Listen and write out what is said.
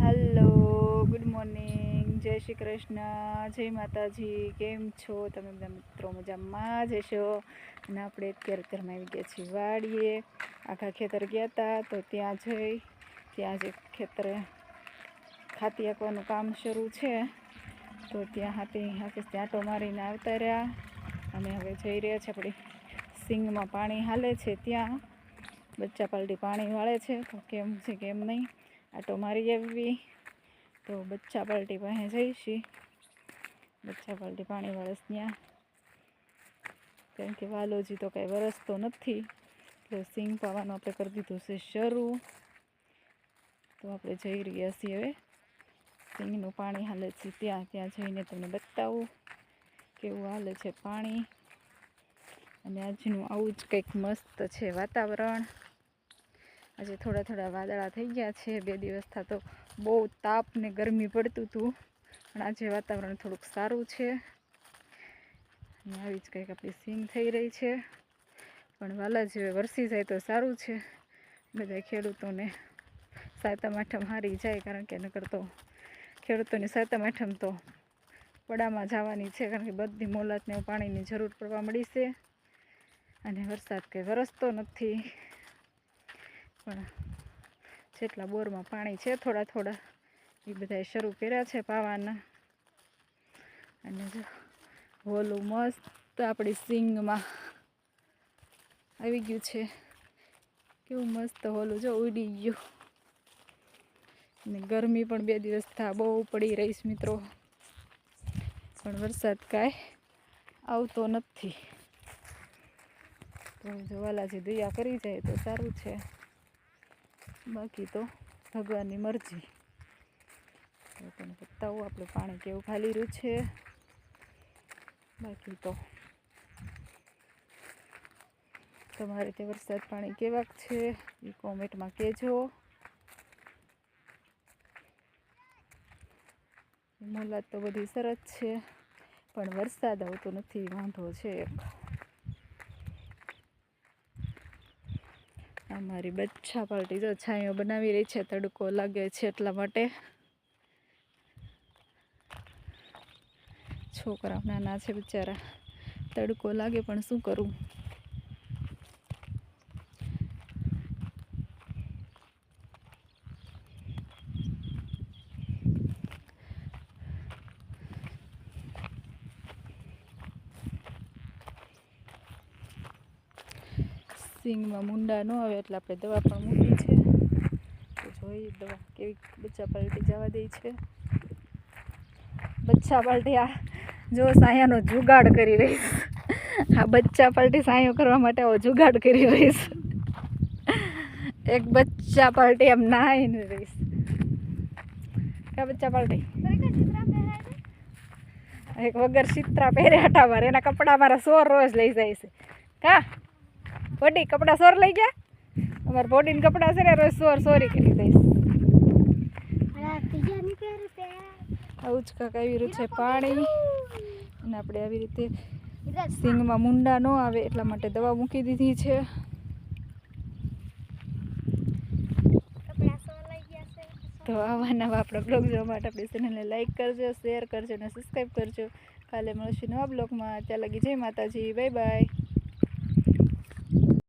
hello good morning जय श्री कृष्ण जय माताजी केम छो तमे બધા મિત્રો મજામાં જ છો અને આપણે અત્યારે ઘરમાં આવી ગયા છીએ વાડીએ આખા ખેતર ગયા હતા તો ત્યાં જઈ ત્યાં જે ખેતર ખાતી આંકવાનું કામ શરૂ છે તો ત્યાં હાથી આંટો મારીને આવતા રહ્યા અને હવે જઈ રહ્યા છે આપણે સિંગમાં પાણી હાલે છે ત્યાં બચ્ચા પાલટી પાણી વાળે છે તો કેમ છે કેમ નહીં આટો મારી આવી તો બચ્ચા પાલટી પાસે જઈશી બચ્ચા પાલટી પાણી વરસ ત્યાં કારણ કે વાલોજી તો કાંઈ વરસતો નથી એટલે સિંગ પાવાનું આપણે કરી દીધું છે શરૂ તો આપણે જઈ રહ્યા છીએ હવે સિંગનું પાણી હાલે છે ત્યાં જઈને તમને બતાવું કેવું હાલે છે પાણી અને આજનું આવું જ કંઈક મસ્ત છે વાતાવરણ આજે થોડા થોડા વાદળા થઈ ગયા છે બે દિવસથી તો બહુ તાપ ને ગરમી પડતું હતું પણ આજે વાતાવરણ થોડુંક સારું છે અને આવી જ કંઈક આપણી સિંગ થઈ રહી છે પણ વાલા જેવે વરસી જાય તો સારું છે બધા ખેડૂતોને સાતમ આઠમ હારી જાય કારણ કે નકર તો ખેડૂતોની સાતમ આઠમ તો પડામાં જવાની છે કારણ કે બધી મોલાતને પાણીની જરૂર પડવા મળી છે અને વરસાદ કંઈ વરસતો નથી પણ જેટલા બોરમાં પાણી છે થોડા થોડા એ બધા શરૂ કર્યા છે પાવાના અને જો હોલું મસ્ત આપણી સિંગમાં આવી ગયું છે કેવું મસ્ત હોલું જો ઉડી ગયું ને ગરમી પણ બે દિવસ બહુ પડી રહીશ મિત્રો પણ વરસાદ કાંઈ આવતો નથી તો જો વાલાજી દયા કરી જાય તો સારું છે બાકી તો ભગવાનની મરજી તો તમે બતાવો આપણે પાણી કેવું ખાલી રહ્યું છે બાકી તો તમારે તે વરસાદ પાણી કેવાક છે એ કોમેન્ટમાં કહેજો મોલાત તો બધી સરસ છે પણ વરસાદ આવતો નથી વાંધો છે એક અમારી બચ્ચા પાલટી જો છાંયો બનાવી રહી છે તડકો લાગે છે એટલા માટે છોકરા નાના છે બિચારા તડકો લાગે પણ શું કરું સિંગમાં મુંડા ન આવે એટલે આપણે દવા પણ મૂકી છે તો જોઈ દવા કેવી બચ્ચા પાલટી જવા દે છે બચ્ચા પાલટી આ જો સાયાનો જુગાડ કરી રહીશ આ બચ્ચા પાલટી સાયો કરવા માટે આવો જુગાડ કરી રહીશ એક બચ્ચા પાલટી એમ નાહીને રહીશ કા બચ્ચા પાલટી એક વગર ચિત્રા પહેરે હટા મારે એના કપડા મારા સોર રોજ લઈ જાય છે કા બોડી કપડા સોર લઈ ગયા અમારા બોડીને કપડા છે ને રોજ સોરી કરી દઈશ આવું જ કાંક આવી રહ્યું છે પાણી અને આપણે આવી રીતે સિંગમાં મુંડા ન આવે એટલા માટે દવા મૂકી દીધી છે તો આવા નવા આપણા બ્લોગ જોવા માટે આપણી ચેનલને લાઈક કરજો શેર કરજો અને સબસ્ક્રાઈબ કરજો કાલે મળશું નવા બ્લોગમાં ત્યાં લગી જય માતાજી બાય બાય